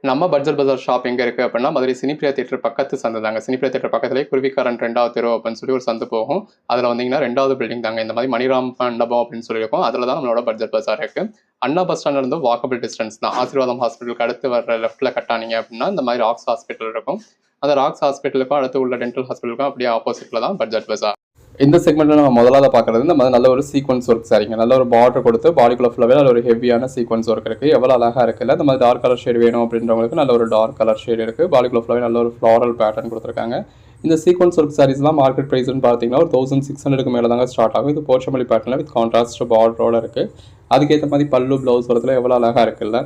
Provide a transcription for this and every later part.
நம்ம பட்ஜெட் பஜார் ஷாப் எங்கே இருக்குது அப்படின்னா மதுரை சினிப்பிரியா தியேட்டர் பக்கத்து சந்து தாங்க. சினிப்பிரியா தியேட்டர் பக்கத்துலேயே குருவிக்காரன் 2வது தெரு அப்படின்னு சொல்லி ஒரு சந்து போகும். அதில் வந்தீங்கன்னா 2வது பில்டிங் தாங்க. இந்த மாதிரி மணிராம் மண்டபம் அப்படின்னு சொல்லியிருக்கோம். அதில் தான் நம்மளோட பட்ஜெட் பஜார் இருக்குது. அண்ணா பஸ் ஸ்டாண்ட்ல இருந்து வாக்கபிள் டிஸ்டன்ஸ் தான். ஆசீர்வாதம் ஹாஸ்பிட்டலுக்கு அடுத்து வர லெஃப்ட்டில் கட்டானீங்க அப்படின்னா இந்த மாதிரி ராக்ஸ் ஹாஸ்பிட்டல் இருக்கும். அந்த ராக்ஸ் ஹாஸ்பிட்டலுக்கும் அடுத்து உள்ள டென்டல் ஹாஸ்பிட்டலுக்கும் அப்படியே ஆப்போசிட்டில் தான் பட்ஜெட் பஜார். இந்த செக்மெண்ட்டில் நம்ம முதலாவது பார்க்குறது இந்த மாதிரி நல்ல ஒரு சீக்வன்ஸ் ஒர்க் சாரிங்க. நல்ல ஒரு பார்டர் கொடுத்து பாடிக்குள்ள ஃபுல்லாகவே நல்ல ஒரு ஹெவியான சீக்வன்ஸ் ஒர்க் இருக்குது. எவ்வளோ அழகாக இருக்குல்ல. இந்த மாதிரி டார்க் கலர் ஷேட் வேணும் அப்படின்றவங்களுக்கு நல்ல ஒரு டார்க் கலர் ஷேட் இருக்குது. பாடிக்குள்ள ஃபுல்லாகவே நல்ல ஒரு ஃப்ளாரல் பேட்டர்ன் கொடுத்துருக்காங்க. இந்த சீக்வன்ஸ் ஒர்க் சாரீஸ்லாம் மார்க்கெட் ப்ரைஸ்னு பார்த்தீங்கன்னா ஒரு 1600க்கு மேலே தாங்க ஸ்டார்ட் ஆகும். இது போச்சமல்லி பேட்டர்னில் வித் கான்ட்ராஸ்ட் பார்டரோட இருக்குது. அதுக்கேற்ற மாதிரி பல்லு ப்ளவுஸ் வரதுல எவ்வளோ அழகாக இருக்குல்ல.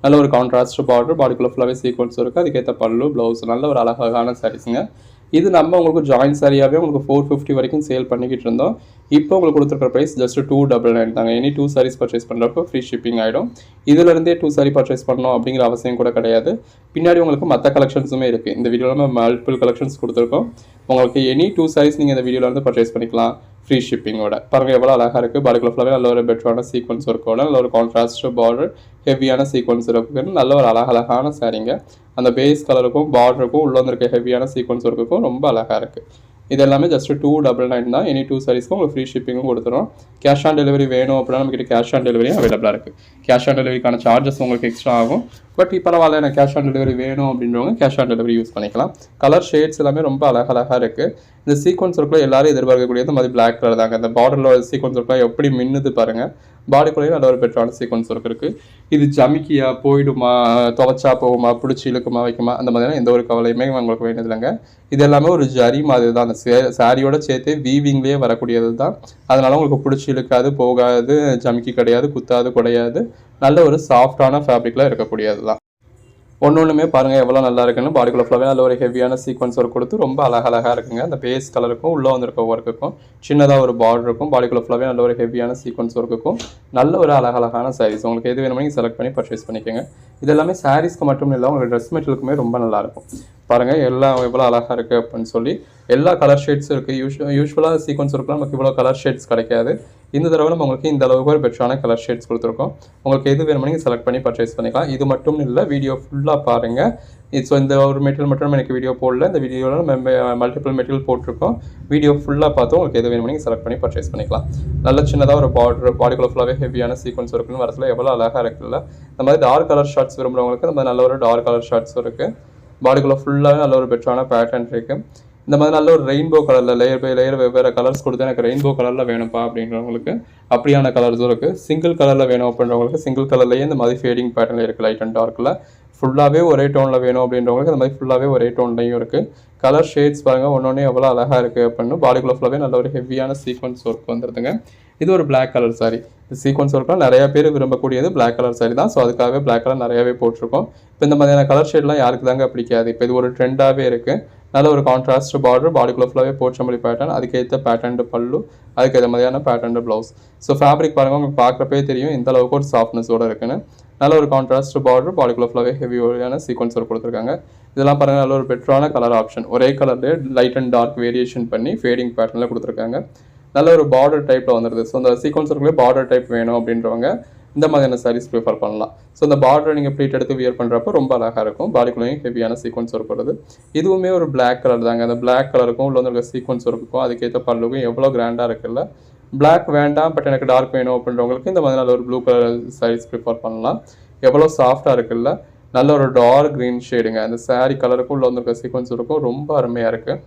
நல்ல ஒரு கான்ட்ராஸ்ட் பார்டர், பாடிக்குள்ள ஃபுல்லாகவே சீக்வன்ஸ் இருக்குது. அதுக்கேற்ற பல்லு ப்ளவுஸ் நல்ல ஒரு அழகான சாரீஸுங்க. இது நம்ம உங்களுக்கு ஜாயின் சாரியாகவே உங்களுக்கு 450 வரைக்கும் சேல் பண்ணிக்கிட்டு இருந்தோம். இப்போ உங்களுக்கு கொடுத்துருக்க ப்ரைஸ் ஜஸ்ட் 299 தாங்க. எனி 2 சாரீஸ் பர்ச்சேஸ் பண்ணுறப்போ ஃப்ரீ ஷிப்பிங் ஆகிடும். இதிலிருந்தே 2 சாரி பர்ச்சேஸ் பண்ணணும் அப்படிங்கிற அவசியம் கூட கிடையாது. பின்னாடி உங்களுக்கு மற்ற கலெக்ஷன்ஸுமே இருக்குது. இந்த வீடியோவில் நம்ம மல்டிபிள் கலெக்ஷன்ஸ் கொடுத்துருக்கோம். உங்களுக்கு எனி 2 சாரீஸ் நீங்கள் இந்த வீடியோவில் வந்து பர்ச்சேஸ் பண்ணிக்கலாம் ஃப்ரீ ஷிப்பிங்கோட. பாருங்கள் எவ்வளோ அழகாக இருக்குது. பாடிக்குள்ள ஃபுல்லாகவே நல்ல ஒரு பெட்டரான சீக்வன்ஸ் ஒர்க்கோட நல்ல ஒரு கான்ட்ராஸ்ட் பார்டர், ஹெவியான சீக்வன்ஸ் இருக்குன்னு நல்ல ஒரு அழகான சாரீங்க. அந்த பேஸ் கலருக்கும் பார்டருக்கும் உள்ள வந்திருக்க ஹெவியான சீக்வன்ஸ் ஒர்க்குக்கும் ரொம்ப அழகாக இருக்குது. இது எல்லாமே ஜஸ்ட் 299 தான். எனி 2 சாரீஸ்க்கும் உங்களுக்கு ஃப்ரீ ஷிப்பிங்கும் கொடுத்துரும். கேஷ் ஆன் டெலிவரி வேணும் அப்படின்னா நம்மகிட்ட கேஷ் ஆன் டெலிவரியும் அவைலபிளாக இருக்குது. கேஷ் ஆன் டெலிவரிக்கான சார்ஜஸ் உங்களுக்கு எக்ஸ்ட்ரா ஆகும். பட் பரவாயில்ல, எனக்கு கேஷ் ஆன் டெலிவரி வேணும் அப்படின்றவங்க கேஷ் ஆன் டெலிவரி யூஸ் பண்ணிக்கலாம். கலர் ஷேட்ஸ் எல்லாமே ரொம்ப அழகாக இருக்குது. இந்த சீக்வன்ஸ் ஒர்க்கில் எல்லாரும் எதிர்பார்க்கக்கூடியது மாதிரி பிளாக் கலர் தாங்க. இந்த பார்டரில் சீக்வன்ஸ் ஒர்க்கில் எப்படி மின்னுது பாருங்கள். பாடிக்குள்ளேயும் நல்ல ஒரு பெட்டரான சீக்வன்ஸ் ஒர்க் இருக்குது. இது ஜமிக்கியா, போயிடுமா, துவச்சா போகுமா, பிடிச்சி இழுக்குமா, வைக்குமா, அந்த மாதிரியான எந்த ஒரு கவலையுமே உங்களுக்கு வேண்டியது இல்லைங்க. இது எல்லாமே ஒரு ஜரி மாதிரி தான். அந்த சாரியோட சேர்த்து வீவிங்லேயே வரக்கூடியது தான். அதனால உங்களுக்கு பிடிச்சி இழுக்காது, போகாது, ஜமிக்கி கிடையாது, குத்தாது, குடையாது. நல்ல ஒரு சாஃப்டான ஃபேப்ரிக்கில் இருக்கக்கூடியது தான். ஒன்றுமே பாருங்கள் எவ்வளோ நல்லா இருக்குன்னு. பாடிக்குள்ள ஃபுல்லாகவே நல்ல ஒரு ஹெவியான சீக்வன்ஸ் ஒர்க் கொடுத்து ரொம்ப அழகாக இருக்குங்க. அந்த பேஸ் கலருக்கும் உள்ளே வந்திருக்க ஒர்க்குக்கும் சின்னதாக ஒரு பார்டர் இருக்கும். பாடிக்குள்ள ஃபுல்லாகவே நல்ல ஒரு ஹெவியான சீக்வன்ஸ் ஒர்க்குக்கும் நல்ல ஒரு அழகான சாரீஸ். உங்களுக்கு எது வேணுமோ நீங்கள் செலக்ட் பண்ணி பர்ச்சேஸ் பண்ணிக்கோங்க. இது எல்லாமே சாரீஸ்க்கு மட்டும் இல்லை, உங்களுக்கு ட்ரெஸ் மெட்டீரியலுக்குமே ரொம்ப நல்லாயிருக்கும். பாருங்கள் எல்லாம் எவ்வளோ அழகாக இருக்குது அப்படின்னு சொல்லி. எல்லா கலர் ஷேட்ஸும் இருக்குது. யூஸ்வலாக சீக்வன்ஸ் ஒர்க்லாம் நமக்கு இவ்வளோ கலர் ஷேட்ஸ் கிடைக்காது. இந்த தடவை நம்ம உங்களுக்கு இந்த அளவுக்கு ஒரு பெட்டரான கலர் ஷேட்ஸ் கொடுத்துருக்கோம். உங்களுக்கு எது வேணுமோ நீங்கள் செலக்ட் பண்ணி பர்ச்சேஸ் பண்ணிக்கலாம். இது மட்டும் இல்லை, வீடியோ ஃபுல்லாக பாருங்கள். ஸோ இந்த ஒரு மெட்டீரியல் மட்டும் எனக்கு வீடியோ போடல. இந்த வீடியோவில் நம்ம மல்டிபிள் மெட்டீரியல் போட்டிருக்கோம். வீடியோ ஃபுல்லாக பார்த்து உங்களுக்கு எது வேணுமோ நீங்கள் செலக்ட் பண்ணி பர்ச்சேஸ் பண்ணிக்கலாம். நல்ல சின்னதாக ஒரு பார்டர், பாடிக்குள்ள ஃபுல்லாகவே ஹெவியான சீக்வன்ஸ் இருக்குன்னு வரதுல எவ்வளோ அழகாக இருக்குல்ல. இந்த மாதிரி டார்க் கலர் ஷார்ட்ஸ் விரும்புகிறவங்களுக்கு இந்த மாதிரி நல்ல ஒரு டார்க் கலர் ஷார்ட்ஸும் இருக்குது. பாடிக்குள்ளே ஃபுல்லாகவே நல்ல ஒரு பெட்டரான பேட்டர்ன் இருக்குது. இந்த மாதிரி நல்ல ஒரு ரெயின்போ கலரில் லேயர் பை லேயர் வெவ்வேறு கலர்ஸ் கொடுத்து எனக்கு ரெயின்போ கலரில் வேணும்ப்பா அப்படின்றவங்களுக்கு அப்படியான கலர்ஸும் இருக்குது. சிங்கிள் கலரில் வேணும் அப்படின்றவங்களுக்கு சிங்கிள் கலர்லேயே இந்த மாதிரி ஃபேடிங் பேட்டர்னில் இருக்குது. லைட் அண்ட் டார்க்கில் ஃபுல்லாகவே ஒரே டோனில் வேணும் அப்படின்றவங்களுக்கு இந்த மாதிரி ஃபுல்லாகவே ஒரே டோன்லையும் இருக்குது. கலர் ஷேட்ஸ் பாருங்கள் ஒன்று எவ்வளோ அழகாக இருக்குது அப்படின்னு. பாடிக்குள்ள ஃபுல்லாகவே நல்ல ஒரு ஹெவியான சீக்வன்ஸ் ஒர்க் வந்துடுதுங்க. இது ஒரு பிளாக் கலர் சாரி. இந்த சீக்வன்ஸ் ஒர்க்லாம் நிறைய பேர் விரும்பக்கூடியது பிளாக் கலர் சாரி தான். ஸோ அதுக்காகவே பிளாக் கலர் நிறையாவே போட்டிருக்கோம். இப்போ இந்த மாதிரியான கலர் ஷேட்லாம் யாருக்கு தாங்க பிடிக்காது. இப்போ இது ஒரு ட்ரெண்டாகவே இருக்குது. நல்ல ஒரு கான்ட்ராஸ்ட் பார்டர், பாடிக்குள்ள ஃபுல்லாகவே போச்சமல்லி பேட்டர்ன், அதுக்கேற்ற பேட்டர்ன் பல்லு, அதுக்கேற்ற மாதிரியான பேட்டர்ன் ப்ளவுஸ். ஸோ ஃபேப்ரிக் பாருங்கள் உங்களுக்கு பார்க்குறப்பே தெரியும் இந்த அளவுக்கு ஒரு சாஃப்ட்னஸோடு இருக்குன்னு. நல்ல ஒரு கான்ட்ராஸ்ட் பார்டர், பாடிக்குள்ள ஃபுல்லாகவே ஹெவியான சீக்வன்ஸ் ஒர்க் கொடுத்துருக்காங்க. இதெல்லாம் பாருங்கள் நல்ல ஒரு பெட்டரான கலர் ஆப்ஷன். ஒரே கலர்லேயே லைட் அண்ட் டார்க் வேரியேஷன் பண்ணி ஃபேடிங் பேட்டர்னில் கொடுத்துருக்காங்க. நல்ல ஒரு பார்டர் டைப்பில் வந்துடுது. ஸோ அந்த சீக்வன்ஸ் ஒர்க்லேயே பார்டர் டைப் வேணும் அப்படின்றவங்க இந்த மாதிரியான சாரீஸ் ப்ரிஃபர் பண்ணலாம். ஸோ இந்த பார்டரை நீங்கள் ப்ளீட் எடுத்து வியர் பண்ணுறப்போ ரொம்ப அழகாக இருக்கும். பாடிக்குள்ளேயும் ஹெவியான சீக்வன்ஸ் ஒர்க் வருது. இதுவுமே ஒரு பிளாக் கலர் தாங்க. அந்த பிளாக் கலருக்கும் உள்ள வந்து சீக்வன்ஸ் ஒர்க்குக்கும் அதுக்கேற்ற பல்லுக்கும் எவ்வளோ கிராண்டாக இருக்குல்ல. பிளாக் வேண்டாம் பட் எனக்கு டார்க் வேணும் அப்படின்றவங்களுக்கு இந்த மாதிரி நல்ல ஒரு ப்ளூ கலர் சாரீஸ் ப்ரிஃபர் பண்ணலாம். எவ்வளோ சாஃப்டாக இருக்குல்ல. நல்ல ஒரு டார்க் க்ரீன் ஷேடுங்க. அந்த சாரீ கலருக்கும் உள்ள வந்து சீக்வன்ஸ் ஒர்க்கும் ரொம்ப அருமையாக இருக்குது.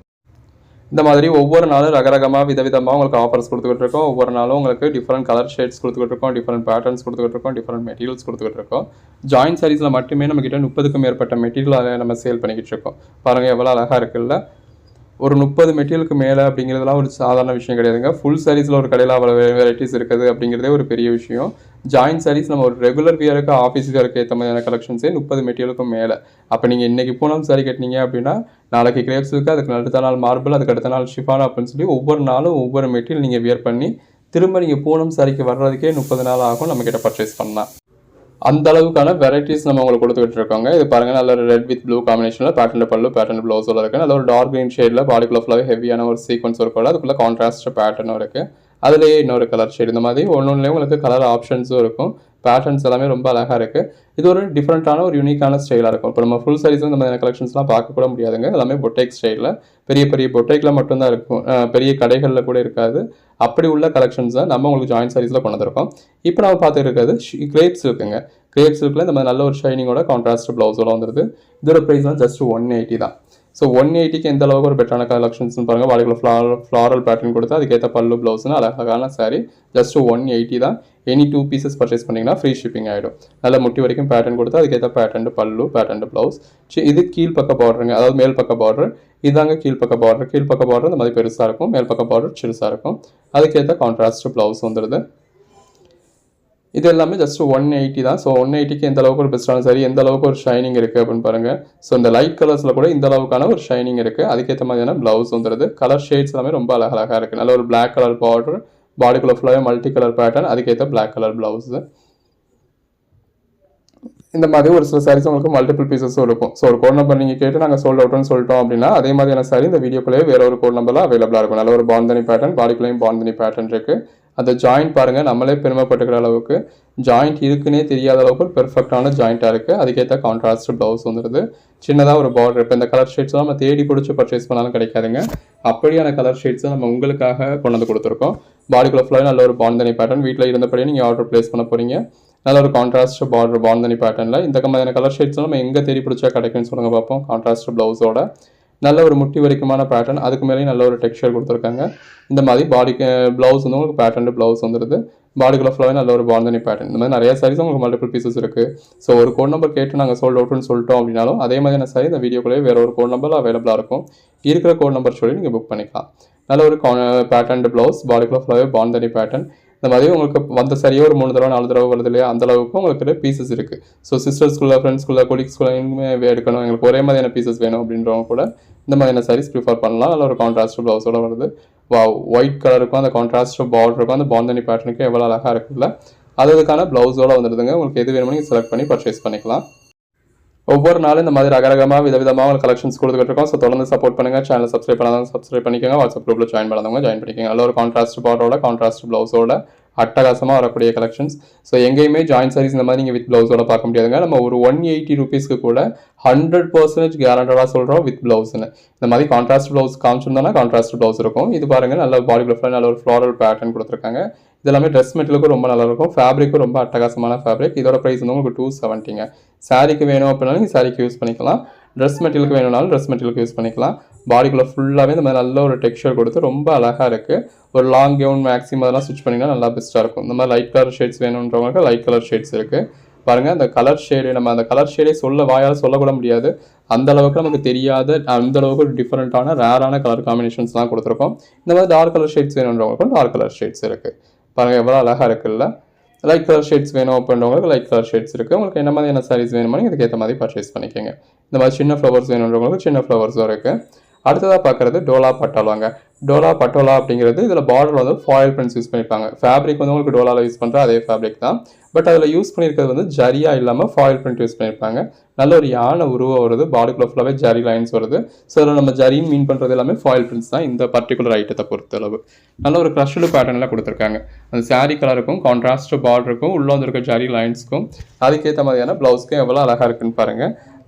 இந்த மாதிரி ஒவ்வொரு நாளும் ரகரகமாக விதவிதமாக உங்களுக்கு ஆஃபர்ஸ் கொடுத்துக்கிட்டு இருக்கோம். ஒவ்வொரு நாளும் உங்களுக்கு டிஃப்ரெண்ட் கலர் ஷேட்ஸ் கொடுத்துக்கிட்டு இருக்கோம், டிஃப்ரெண்ட் பேட்டர்ன்ஸ் கொடுத்துக்கிட்டு இருக்கோம், டிஃப்ரெண்ட் மெட்டீரியல்ஸ் கொடுத்துக்கிட்டு இருக்கோம். ஜாயின் சாரீஸில் மட்டுமே நம்மக்கிட்ட 30க்கும் மேற்பட்ட மெட்டீரியல் நம்ம சேல் பண்ணிக்கிட்டு இருக்கோம். பாருங்கள் எவ்வளோ அழகாக இருக்குல்ல. ஒரு 30 மெட்டீரியலுக்கு மேலே அப்படிங்கிறதுலாம் ஒரு சாதாரண விஷயம் கிடையாதுங்க. ஃபுல் சாரீஸில் ஒரு கடையில் அவ்வளோ வெரைட்டிஸ் இருக்குது அப்படிங்கிறதே ஒரு பெரிய விஷயம். ஜாயின் சாரீஸ் நம்ம ஒரு ரெகுலர் வியருக்கு ஆஃபீஸ் வியருக்கு ஏற்ற மாதிரியான கலெக்ஷன்ஸே 30 மெட்டீரியலுக்கும் மேலே. அப்போ நீங்கள் இன்றைக்கி பூனம் சாரி கட்டினீங்க அப்படின்னா நாளைக்கு கிரேப்ஸ் இருக்குது, அதுக்கு அடுத்த நாள் மார்பிள், அதுக்கு அடுத்த நாள் ஷிஃபான் அப்படின்னு சொல்லி ஒவ்வொரு நாளும் ஒவ்வொரு மெட்டீரியல் நீங்கள் வியர் பண்ணி திரும்ப நீங்கள் பூனம் சாரிக்கு வர்றதுக்கே 30 நாள் ஆகும் நம்மக்கிட்ட பர்ச்சேஸ் பண்ணலாம். அந்த அளவுக்கான வெரைட்டிஸ் நம்ம உங்களுக்கு கொடுத்துக்கிட்டு இருக்கோங்க. இது பாருங்கள் நல்ல ஒரு ரெட் வித் ப்ளூ காம்பினேஷனில் பேட்டர்ன் பல்லு, பேட்டர்ன் ப்ளவுஸோட இருக்குது. நல்ல ஒரு டார்க் க்ரீன் ஷேடில் பாடிக்குள்ள ஃபுல்லாகவே ஹெவியான ஒரு சீக்வன்ஸ் ஒர்க்கோட அதுக்குள்ளே கான்ட்ராஸ்ட் பேட்டர்னும் இருக்குது. அதுலேயே இன்னொரு கலர் ஷேட். இந்த மாதிரி ஒன்றுலேயே உங்களுக்கு கலர் ஆப்ஷன்ஸும் இருக்கும். பேட்டர்ன்ஸ் எல்லாமே ரொம்ப அழகாக இருக்குது. இது ஒரு டிஃப்ரெண்ட்டான ஒரு யூனிக்கான ஸ்டைலாக இருக்கும். இப்போ நம்ம ஃபுல் சாரீஸ் இந்த மாதிரியான கலெக்ஷன்ஸ்லாம் பார்க்க கூட முடியாதுங்க. எல்லாமே பொட்டேக் ஸ்டைலில் பெரிய பெரிய பொட்டேக்கில் மட்டும்தான் இருக்கும், பெரிய கடைகளில் கூட இருக்காது. அப்படி உள்ள கலெக்ஷன்ஸ் தான் நம்ம உங்களுக்கு ஜாயின்ட் சாரீஸில் கொண்டு வந்திருக்கோம். இப்போ நம்ம பார்த்துட்டு இருக்கிறது கிரேப் சில்க்குங்க. கிரேப் சில்கில் இந்த மாதிரி நல்ல ஒரு ஷைனிங்கோட கான்ட்ராஸ்ட் ப்ளவுஸோட வந்துருது. இதோட ப்ரைஸ்லாம் ஜஸ்ட் 180 தான். ஸோ 180க்கு எந்த அளவுக்கு ஒரு பெட்டரான கலெக்ஷன்ஸ்னு பாருங்கள். பாடிக்குள்ள ஃப்ளாரல் பேட்டர்ன் கொடுத்து அதுக்கேற்ற பல்லு ப்ளவுஸ்னு அழகான சாரீ. ஜஸ்ட் 180 தான். எனி 2 பீசஸ் பர்ச்சேஸ் பண்ணிங்கன்னா ஃப்ரீ ஷிப்பிங் ஆகிடும். நல்ல முட்டி வரைக்கும் பேட்டர்ன் கொடுத்து அதுக்கேற்ற பேட்டர்ன் பல்லு பேட்டர்ன் ப்ளவுஸ். இது கீழ் பக்க பார்டருங்க, அதாவது மேல் பக்க பார்டர். இதாங்க கீழ்ப்பக்க பார்டர். கீழ்ப்பக்க பார்டர் இந்த மாதிரி பெருசாக இருக்கும், மேல் பக்க பார்டர் சிறுசாக இருக்கும். அதுக்கேற்ற கான்ட்ராஸ்ட் ப்ளவுஸ் வந்துடுது. இது எல்லாமே ஜஸ்ட் 180 தான். ஸோ 180க்கு எந்த அளவுக்கு ஒரு பெஸ்ட்டான சாரி, எந்த அளவுக்கு ஒரு ஷைனிங் இருக்குது அப்படின்னு பாருங்கள். ஸோ இந்த லைட் கலர்ஸில் கூட இந்த அளவுக்கான ஒரு ஷைனிங் இருக்குது. அதுக்கேற்ற மாதிரியான ப்ளவுஸ் வந்துடுது. கலர் ஷேட்ஸ் எல்லாமே ரொம்ப அழகாக இருக்குது. நல்ல ஒரு பிளாக் கலர் பார்டர், பாடிக்குள்ள ஃபுல்லாகவே மல்டி கலர் பேட்டர்ன், அதுக்கேற்ற பிளாக் கலர் ப்ளவுஸு. இந்த மாதிரி ஒரு சில சாரீஸ் உங்களுக்கு மல்டிபிள் பீசஸும் இருக்கும். ஸோ ஒரு கோட் நம்பர் நீங்கள் கேட்டு நாங்கள் சோல்ட் அவுட்னு சொல்லிட்டோம் அப்படின்னா அதே மாதிரியான சாரி இந்த வீடியோக்குள்ளேயே வேற ஒரு கோட் நம்பர்லாம் அவைலபிளாக இருக்கும். நல்ல ஒரு பாந்தனி பேட்டர்ன், பாடிக்குள்ளேயும் பாந்தனி பேட்டர்ன் இருக்குது. அந்த ஜாயிண்ட் பாருங்கள், நம்மளே பெருமைப்பட்டுக்கிற அளவுக்கு ஜாயிண்ட் இருக்குன்னே தெரியாத அளவுக்கு ஒரு பெர்ஃபெக்டான ஜாயிண்ட்டாக இருக்குது. அதுக்கேற்ற கான்ட்ராஸ்ட் ப்ளவுஸ் வந்துடுது. சின்னதாக ஒரு பார்டர். இப்போ இந்த கலர் ஷேட்ஸ்லாம் நம்ம தேடி பிடிச்சி பர்ச்சேஸ் பண்ணாலும் கிடைக்காதுங்க. அப்படியான கலர் ஷேட்ஸை நம்ம உங்களுக்காக கொண்டு வந்து கொடுத்துருக்கோம். பாடிக்குள்ள ஃபுல்லாக நல்ல ஒரு பாந்தனி பேட்டர்ன். வீட்டில் இருந்தபடியே நீங்கள் ஆர்டர் பிளேஸ் பண்ண போகிறீங்க. நல்ல ஒரு கான்ட்ராஸ்ட் பார்டர் பாந்தனி பேட்டர்னில். இந்த மாதிரியான கலர் ஷேட்ஸ்லாம் நம்ம எங்கே தேடி பிடிச்சா கிடைக்குன்னு சொல்லுங்க பார்ப்போம். கான்ட்ராஸ்ட் ப்ளவுஸோட நல்ல ஒரு முட்டி வரைக்குமான பேட்டர்ன், அதுக்கு மேலேயும் நல்ல ஒரு டெக்ஸ்சர் கொடுத்துருக்காங்க. இந்த மாதிரி பாடிக்கு ப்ளவுஸ் வந்து உங்களுக்கு பேட்டர்ன் ப்ளவுஸ் வந்துடுது. பாடிக்குள்ள ஃபுல்லாகவே நல்ல ஒரு பாந்தனி பேட்டர்ன். இந்த மாதிரி நிறைய சாரீஸ் உங்களுக்கு மல்டிபிள் பீசஸ் இருக்குது. ஸோ ஒரு கோட் நம்பர் கேட்டு நாங்கள் சோல்ட் அவுட்னு சொல்லிட்டோம் அப்படின்னாலும் அதே மாதிரியான சாரி இந்த வீடியோக்குள்ளேயே வேற ஒரு கோட் நம்பர் அவைலபிளாக இருக்கும். இருக்கிற கோட் நம்பர் சொல்லி நீங்கள் புக் பண்ணிக்கலாம். நல்ல ஒரு பேட்டர்ன் ப்ளவுஸ், பாடிக்குள்ள ஃபுல்லாகவே பாந்தனி பேட்டர்ன். இந்த மாதிரி உங்களுக்கு வந்த சரியாக ஒரு 3 தடவை 4 தடவை வருது இல்லையா, அந்த அளவுக்கு உங்களுக்கு பீசஸ் இருக்குது. ஸோ சிஸ்டர்ஸ்குள்ளே, ஃப்ரெண்ட்ஸ்குள்ளே, கொலீக்ஸ்குள்ளே எடுக்கணும், எங்களுக்கு ஒரே மாதிரியான பீசஸ் வேணும் அப்படின்றவங்க கூட இந்த மாதிரியான சாரீஸ் ப்ரிஃபர் பண்ணலாம். நல்ல ஒரு கான்ட்ராஸ்ட் ப்ளவுஸோட வருது. ஒயிட் கலருக்கும் அந்த கான்ட்ராஸ்ட் பார்டருக்கும் அந்த பாந்தனி பேட்டர்னுக்கு எவ்வளோ அழகாக இருக்குல்ல, அதுக்கான ப்ளவுஸோட வந்துடுதுங்க. உங்களுக்கு எது வேணுமோ நீங்கள் செலக்ட் பண்ணி பர்ச்சேஸ் பண்ணிக்கலாம். ஒவ்வொரு நாளும் இந்த மாதிரி ரகரகமாக விதவிதமாக உங்களுக்கு கலெக்ஷன்ஸ் கொடுத்துக்கிட்டு இருக்கோம். ஸோ தொடர்ந்து சப்போர்ட் பண்ணுங்கள். சேனல் சப்ஸ்கிரைப் பண்ணாதவங்க சப்ஸ்கிரைப் பண்ணிக்கோங்க. வாட்ஸ்அப் குரூப்பில் ஜாயின் பண்ணாதவங்க ஜாயின் பண்ணிக்கோங்க. நல்ல ஒரு கான்ட்ராஸ்ட் பார்டரோட கான்ட்ராஸ்ட் ப்ளவுஸோட அட்டகாசமாக வரக்கூடிய கலெக்ஷன்ஸ். ஸோ எங்கேயுமே ஜாயின் சாரீஸ் இந்த மாதிரி நீங்கள் வித் ப்ளவுஸோட பார்க்க முடியாதுங்க. நம்ம ஒரு 180 ரூபீஸ்க்கு கூட 100% கேரண்டடாக சொல்கிறோம் வித் ப்ளவுஸ்னு. இந்த மாதிரி கான்ட்ராஸ்ட் ப்ளவுஸ் காமிச்சிருந்தோன்னா கான்ட்ராஸ்ட் ப்ளவுஸ் இருக்கும். இது பாருங்கள், நல்ல பாடி ப்ளவுஸில் நல்ல ஒரு ஃப்ளாரல் பேட்டர்ன் கொடுத்துருக்காங்க. இதெல்லாமே ட்ரெஸ் மெட்டீரியலுக்கும் ரொம்ப நல்லாயிருக்கும். ஃபேப்ரிக்கும் ரொம்ப அட்டகாசமான ஃபேப்ரிக். இதோட ப்ரைஸ் வந்து உங்களுக்கு 270ங்க. சாரீக்கு வேணும் அப்படின்னாலும் நீங்கள் சாரீக்கு யூஸ் பண்ணிக்கலாம். ட்ரெஸ் மெட்டீரியலுக்கு வேணும்னாலும் ட்ரெஸ் மெட்டீரியலுக்கு யூஸ் பண்ணிக்கலாம். பாடிக்குள்ளே ஃபுல்லாகவே இந்த மாதிரி நல்ல ஒரு டெக்ஸ்சர் கொடுத்து ரொம்ப அழகாக இருக்குது. ஒரு லாங் கவுன் மேக்ஸிமம் அதெல்லாம் ஸ்டிச் பண்ணிங்கன்னா நல்லா பெஸ்ட்டாக இருக்கும். இந்த மாதிரி லைட் கலர் ஷேட்ஸ் வேணுன்றவங்களுக்கு லைட் கலர் ஷேட்ஸ் இருக்குது. பாருங்கள், அந்த கலர் ஷேடு நம்ம அந்த கலர் ஷேடே வாயால் சொல்லக்கூட முடியாது. அந்த அளவுக்கு நமக்கு தெரியாத அந்த அளவுக்கு ஒரு டிஃப்ரெண்ட்டான ரேரான கலர் காம்பினேஷன்ஸ்லாம் கொடுத்துருக்கோம். இந்த மாதிரி டார்க் கலர் ஷேட்ஸ் வேணுன்றவங்களுக்கும் டார்க் கலர் ஷேட்ஸ் இருக்குது. பாருங்கள் எவ்வளோ அழகாக இருக்குல்ல. லைட் கலர் ஷேட்ஸ் வேணும் அப்படின்றவங்களுக்கு லைட் கலர் ஷேட்ஸ் இருக்குது. உங்களுக்கு என்ன மாதிரியான சாரீஸ் வேணுமோ இதுக்கேற்ற மாதிரி பர்ச்சேஸ் பண்ணிக்கோங்க. இந்த மாதிரி சின்ன ஃப்ளவர்ஸ் வேணுன்றவங்களுக்கு சின்ன ஃப்ளவர்ஸும் இருக்குது. அடுத்ததாக பார்க்குறது டோலா பட்டோலாங்க. டோலா பட்டோலா அப்படிங்கிறது இதில் பார்டர் வந்து ஃபாயில் பிரிண்ட்ஸ் யூஸ் பண்ணியிருப்பாங்க. ஃபேப்ரிக் வந்து உங்களுக்கு டோலாவில் யூஸ் பண்ணுற அதே ஃபேப்ரிக் தான். பட் அதில் யூஸ் பண்ணியிருக்கிறது வந்து ஜரியா இல்லாமல் ஃபாயில் பிரிண்ட் யூஸ் பண்ணியிருப்பாங்க. நல்ல ஒரு யானை உருவம் வருது. பாடிக்குள்ள ஃபுல்லாகவே ஜரி லைன்ஸ் வருது. ஸோ அதில் நம்ம ஜரின்னு மீன் பண்ணுறது எல்லாமே ஃபாயில் பிரிண்ட்ஸ் தான் இந்த பர்டிகுலர் ஐட்டத்தை பொறுத்தளவு. நல்ல ஒரு க்ரஷ்டு பேட்டர்னில் கொடுத்துருக்காங்க. அந்த சாரீ கலருக்கும் கான்ட்ராஸ்ட் பார்டருக்கும் உள்ளே வந்துருக்க ஜரி லைன்ஸ்க்கும் அதுக்கேற்ற மாதிரியான ப்ளவுஸ்க்கும் எவ்வளோ அழகாக இருக்குன்னு பாருங்கள்.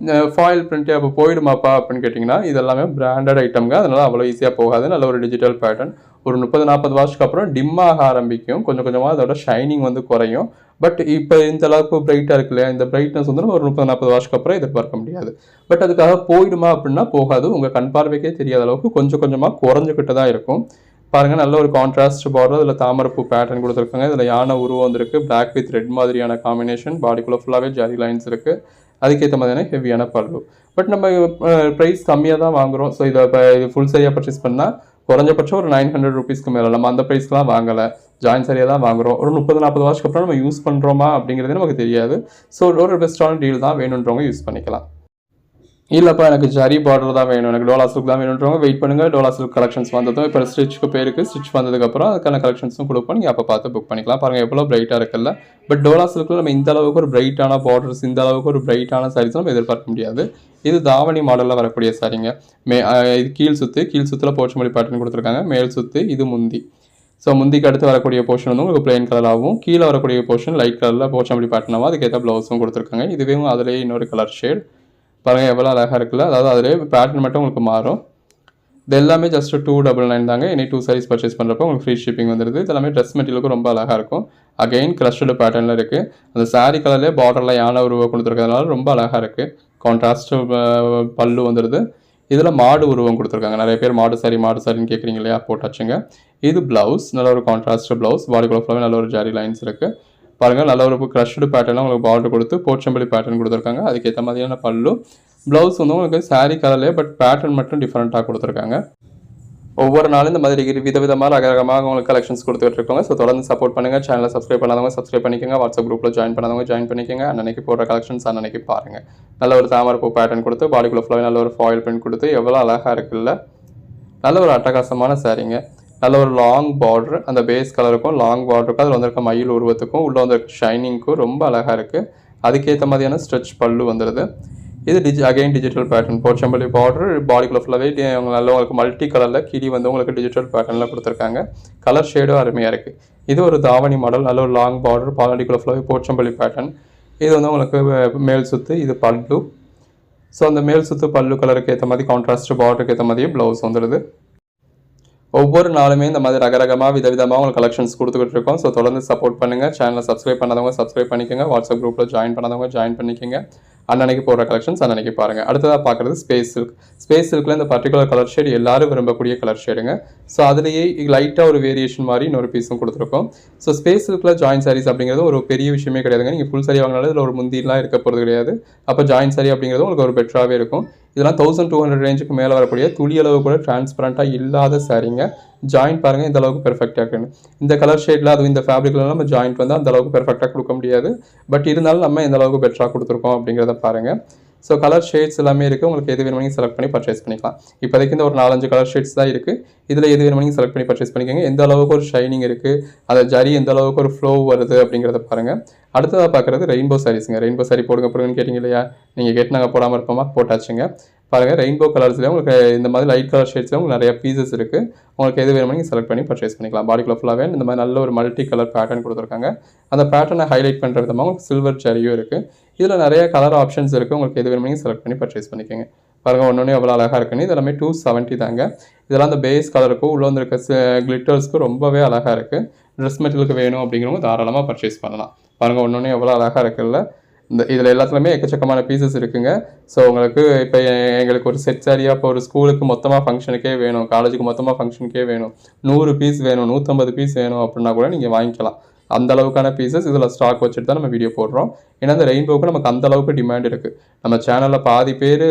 ஃபாயில் பிரிண்ட்டு அப்போ போயிடுமாப்பா அப்படின்னு கேட்டிங்கன்னா இதெல்லாமே பிராண்டட் ஐட்டம்ங்க. அதனால் அவ்வளோ ஈஸியாக போகாது. நல்ல ஒரு டிஜிட்டல் பேட்டர்ன். ஒரு 30-40 வாஷ்க்கு அப்புறம் டிம்மாக ஆரம்பிக்கும். கொஞ்சம் கொஞ்சமாக அதோட ஷைனிங் வந்து குறையும். பட் இப்போ இந்த அளவுக்கு பிரைட்டாக இருக்கு இல்லையா, இந்த பிரைட்னஸ் வந்து ஒரு 30-40 வாஷ்க்கு அப்புறம் எதிர்பார்க்க முடியாது. பட் அதுக்காக போயிடுமா அப்படின்னா போகாது. உங்கள் கண் பார்வைக்கே தெரியாத அளவுக்கு கொஞ்சம் கொஞ்சமாக குறைஞ்சிக்கிட்டு தான் இருக்கும். பாருங்கள், நல்ல ஒரு கான்ட்ராஸ்ட் பார்டர். இதில் தாமரப்பூ பேட்டர்ன் கொடுத்துருக்காங்க. இதில் யானை உருவம் வந்துருக்கு. பிளாக் வித் ரெட் மாதிரியான காம்பினேஷன். பாடிக்குள்ளே ஃபுல்லாகவே ஜரி லைன்ஸ் இருக்குது. அதுக்கேற்ற மாதிரியான ஹெவியான பல்லு. பட் நம்ம ப்ரைஸ் கம்மியாக தான் வாங்குகிறோம். ஸோ இதை இப்போ இது ஃபுல் சரியாக பர்ச்சேஸ் பண்ணால் குறைஞ்சபட்சம் ஒரு 900 ரூபீஸ்க்கு மேலே. நம்ம அந்த ப்ரைஸ்க்கெலாம் வாங்கலை, ஜாயின் சரியாக தான் வாங்குகிறோம். ஒரு 30-40 வருஷத்துக்கு அப்புறம் நம்ம யூஸ் பண்ணுறோமா அப்படிங்கிறது நமக்கு தெரியாது. ஸோ ஒரு பெஸ்ட்டான டீல் தான். வேணுன்றவங்க யூஸ் பண்ணிக்கலாம். இல்லைப்பா எனக்கு ஜரி பார்டர் தான் வேணும், எனக்கு டோலா சில்க் தான் வேணுன்றவங்க வெயிட் பண்ணுங்கள். டோலா சில்க் கலெக்ஷன்ஸ் வந்ததும் இப்போ ஸ்டிச்சுக்கு பேருக்கு ஸ்டிச் வந்ததுக்கப்புறம் அதுக்கான கலெக்ஷன்ஸும் கொடுப்போம். நீங்கள் அப்போ பார்த்து புக் பண்ணிக்கலாம். பாருங்கள் எவ்வளோ பிரைட்டாக இருக்குல்ல. பட் டோலா சில்கில் நம்ம இந்த அளவுக்கு ஒரு பிரைட்டான பார்டர்ஸ், இந்த அளவுக்கு ஒரு பிரைட்டான சாரீஸ் நம்ம எதிர்பார்க்க முடியாது. இது தாவணி மாடலில் வரக்கூடிய சாரீங்க. இது கீழ் சுற்று, கீழ் சுற்றில் போச்சமல்லி பேட்டர்ன் கொடுத்துருக்காங்க. மேல் சுற்று இது முந்தி. ஸோ முந்திக்கு அடுத்து வரக்கூடிய போர்ஷன் வந்து உங்களுக்கு பிளெயின் கலராகவும் கீழே வரக்கூடிய போர்ஷன் லைட் கலரில் போச்சம்பள்ளி பேட்டர்னாகவும் அதுக்கேற்ற ப்ளவுஸும் கொடுத்துருக்காங்க. இதுவே அதிலேயே இன்னொரு கலர் ஷேட் பாருங்கள் எவ்வளோ அழகாக இருக்குல்ல. அதாவது அதிலே பேட்டர்ன் மட்டும் உங்களுக்கு மாறும். இது எல்லாமே ஜஸ்ட் 299 தாங்க. இனி 2 sarees பர்ச்சேஸ் பண்ணுறப்போ உங்களுக்கு ஃப்ரீ ஷிப்பிங் வந்துடுது. இது எல்லாமே ட்ரெஸ் மெட்டீரியலுக்கும் ரொம்ப அழகாக இருக்கும். அகைன் க்ரஷ்டு பேட்டர்னில் இருக்குது. அந்த சாரீ கலர்லேயே பார்டரில் யானை உருவம் கொடுத்துருக்கிறதுனால ரொம்ப அழகாக இருக்குது. கான்ட்ராஸ்ட் பல்லு வந்துடுது. இதில் மாடு உருவம் கொடுத்துருக்காங்க. நிறைய பேர் மாடு சாரின்னு கேட்குறீங்க இல்லையா, போட்டாச்சுங்க. இது ப்ளவுஸ், நல்ல ஒரு கான்ட்ராஸ்ட் ப்ளவுஸ். பாடிக்குள்ள ஃபுல்லாகவே நல்ல ஒரு ஜாரி லைன்ஸ் இருக்குது. பாருங்கள் நல்ல ஒரு க்ரஷ்டு பேட்டர்னாக உங்களுக்கு பார்டர் கொடுத்து போச்சம்பள்ளி பேட்டர்ன் கொடுத்துருக்காங்க. அதுக்கேற்ற மாதிரியான பல்லு. ப்ளவுஸ் வந்து உங்களுக்கு சாரீ கலர்லேயே பட் பேட்டர்ன் மட்டும் டிஃப்ரெண்ட்டாக கொடுத்துருக்காங்க. ஒவ்வொரு நாளும் இந்த மாதிரி விதவிதமாக ரகரகமாக உங்களுக்கு கலெக்ஷன்ஸ் கொடுத்துட்டு இருக்கோங்க. ஸோ தொடர்ந்து சப்போர்ட் பண்ணுங்கள். சேனலை சப்ஸ்கிரைப் பண்ணாதவங்க சப்ஸ்கிரைப் பண்ணிக்கோங்க. வாட்ஸ்அப் குரூப்பில் ஜாயின் பண்ணாதவங்க ஜாயின் பண்ணிக்கோங்க. அன்னைக்கு போடுற கலெக்ஷன்ஸ் அன்னைக்கு பாருங்கள். நல்ல ஒரு தாமரைப்பூ பேட்டர்ன் கொடுத்து பாடிக்குள்ள ஃபுல்லாக நல்ல ஒரு ஃபாயில் பிரிண்ட் கொடுத்து எவ்வளோ அழகாக இருக்குல்ல. நல்ல ஒரு அட்டகாசமான சாரீங்க. நல்ல ஒரு லாங் பார்டர், அந்த பேஸ் கலருக்கும் லாங் பார்டருக்கும் அதில் வந்திருக்க மயில் உருவத்துக்கும் உள்ளே வந்திருக்க ஷைனிங்க்கும் ரொம்ப அழகாக இருக்குது. அதுக்கேற்ற மாதிரியான ஸ்ட்ரெச் பல்லு வந்துடுது. இது again digital pattern Pochampally border. பாடிக்குள்ள ஃபுல்லாகவே நல்ல உங்களுக்கு மல்டி கலரில் கிளி வந்து உங்களுக்கு டிஜிட்டல் பேட்டர்னில் கொடுத்துருக்காங்க. கலர் ஷேடும் அருமையாக இருக்குது. இது ஒரு தாவணி மாடல். நல்ல ஒரு லாங் பார்டர் பாடிக்குள்ள ஃபுல்லாகவே போச்சம்பள்ளி பேட்டர்ன். இது வந்து உங்களுக்கு மேல் சுத்து, இது பல்லு. ஸோ அந்த மேல் சுத்து பல்லு கலருக்கு ஏற்ற மாதிரி கான்ட்ராஸ்ட் பார்டருக்கு ஏற்ற மாதிரியே ப்ளவுஸ் வந்துடுது. ஒவ்வொரு நாளுமே இந்த மாதிரி ரகரகமாக விதவிதமாக உங்களுக்கு கலெக்ஷன்ஸ் கொடுத்துக்கிட்டு இருக்கோம். ஸோ தொடர்ந்து சப்போர்ட் பண்ணுங்கள். சேனலை சப்ஸ்கிரைப் பண்ணாதவங்க சப்ஸ்கிரைப் பண்ணிக்கோங்க. வாட்ஸ்அப் குரூப்பில் ஜாயின் பண்ணாதவங்க ஜாயின் பண்ணிக்கோங்க. அன்னைக்கு போடுற கலெக்ஷன்ஸ் அன்னைக்கு பாருங்கள். அடுத்ததாக பார்க்குறது ஸ்பேஸ் சில்க். ஸ்பேஸ் சில்கில் இந்த பர்டிகுலர் கலர் ஷேட் எல்லாரும் விரும்பக்கூடிய கலர் ஷேடுங்க. ஸோ அதுலேயே லைட்டாக ஒரு வேரியேஷன் மாதிரி இன்னொரு பீஸும் கொடுத்துருக்கோம். ஸோ ஸ்பேஸ் சில்கில் ஜாயின் சாரீஸ் அப்படிங்கிறது ஒரு பெரிய விஷயமே கிடையாதுங்க. நீங்கள் ஃபுல் சாரி வாங்கினாலும் இதில் ஒரு முந்திலாம் இருக்க போகிறது கிடையாது. அப்போ ஜாயின் சாரி அப்படிங்கிறது உங்களுக்கு ஒரு பெட்டராகவே இருக்கும். இதெல்லாம் 1200 ரேஞ்சுக்கு மேலே வரக்கூடிய துளி அளவு கூட டிரான்ஸ்பரண்ட்டாக இல்லாத சாரீங்க. ஜாயிண்ட் பாருங்கள் இந்த அளவுக்கு பெர்ஃபெக்டாக இருக்குன்னு. இந்த கலர் ஷேடில் அதுவும் இந்த ஃபேப்ரிக்லாம் நம்ம ஜாயிண்ட் வந்து அந்த அளவுக்கு பெர்ஃபெக்டாக கொடுக்க முடியாது. பட் இருந்தாலும் நம்ம எந்த அளவுக்கு பெட்டராக கொடுத்துருக்கோம் அப்படிங்கிறத பாருங்கள். ஸோ கலர் ஷேட்ஸ் எல்லாமே இருக்குது. உங்களுக்கு எது வேணுமோ செலக்ட் பண்ணி பர்ச்சேஸ் பண்ணிக்கலாம். இப்போதைக்கு இந்த ஒரு 4-5 கலர் ஷேட்ஸ் தான் இருக்குது. இதில் எது வேணுமோ செலக்ட் பண்ணி பர்ச்சேஸ் பண்ணிக்கோங்க. எந்த அளவுக்கு ஒரு ஷைனிங் இருக்குது, அந்த ஜரி எந்த அளவுக்கு ஒரு ஃப்ளோ வருது அப்படிங்கிறத பாருங்கள். அடுத்ததாக பார்க்குறது ரெயின்போ சாரீஸுங்க. ரெயின்போ சாரி போடுங்கன்னு கேட்டிங்க இல்லையா, நீங்கள் கேட்டு நாங்கள் போடாமல் இருப்போமா, போட்டாச்சுங்க. பாருங்கள் ரெயின்போ கலர்ஸ்லேயே உங்களுக்கு இந்த மாதிரி லைட் கலர் ஷேட்ஸ்லேயும் உங்களுக்கு நிறைய பீசஸ் இருக்குது. உங்களுக்கு எது வேணுமோ நீங்கள் செலக்ட் பண்ணி பர்ச்சேஸ் பண்ணிக்கலாம். பாடிக்குள்ள ஃபுல்லாகவே இந்த மாதிரி நல்ல ஒரு மல்டி கலர் பேட்டர்ன் கொடுத்துருக்காங்க. அந்த பேட்டர்னை ஹைலைட் பண்ணுற விதமாக உங்களுக்கு சில்வர் ஜரியும் இருக்குது. இதில் நிறைய கலர் ஆப்ஷன்ஸ் இருக்குது. உங்களுக்கு எது வேணுமோ செலக்ட் பண்ணி பர்ச்சேஸ் பண்ணிக்கோங்க. பாருங்கள் ஒன்று எவ்வளோ அழகாக இருக்குன்னு. இது எல்லாமே 270 தாங்க. இதெல்லாம் அந்த பேஸ் கலருக்கும் உள்ள வந்துருக்க கிளிட்டர்ஸ்க்கும் ரொம்பவே அழகாக இருக்குது. ட்ரெஸ் மெட்டீரியலுக்கு வேணும் அப்படிங்கிறவங்க தாராளமாக பர்ச்சேஸ் பண்ணலாம். பாருங்கள் ஒன்று எவ்வளோ அழகாக இருக்குல்ல. இதில் எல்லாத்துலேயுமே எக்கச்சக்கமான பீசஸ் இருக்குங்க. ஸோ உங்களுக்கு இப்போ எங்களுக்கு ஒரு செட் சாரியாக இப்போ ஒரு ஸ்கூலுக்கு மொத்தமாக ஃபங்க்ஷனுக்கே வேணும், காலேஜுக்கு மொத்தமாக ஃபங்க்ஷனுக்கே வேணும், 100 பீஸ் வேணும், 150 பீஸ் வேணும் அப்படின்னா கூட நீங்கள் வாங்கிக்கலாம். அந்த அளவுக்கான பீசஸ் இதில் ஸ்டாக் வச்சுட்டு தான் நம்ம வீடியோ போடுறோம். ஏன்னா இந்த ரெயின்போவுக்கு நமக்கு அந்த அளவுக்கு டிமாண்ட் இருக்குது. நம்ம சேனலில் பாதி பேர்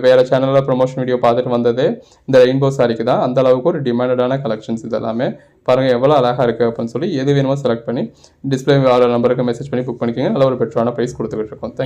வேறு சேனலில் ப்ரொமோஷன் வீடியோ பார்த்துட்டு வந்ததே இந்த ரெயின்போ சாரிக்கு தான். அந்த அளவுக்கு ஒரு டிமாண்டடான கலெக்ஷன்ஸ் இதெல்லாமே. பாருங்கள் எவ்வளோ அழகாக இருக்குது அப்படின்னு சொல்லி எது வேணுமோ செலக்ட் பண்ணி டிஸ்பிளே நம்பருக்கு மெசேஜ் பண்ணி புக் பண்ணிக்கோங்க. நல்ல ஒரு பெட்டரான ப்ரைஸ் கொடுத்துக்கிட்டு இருக்கோம்.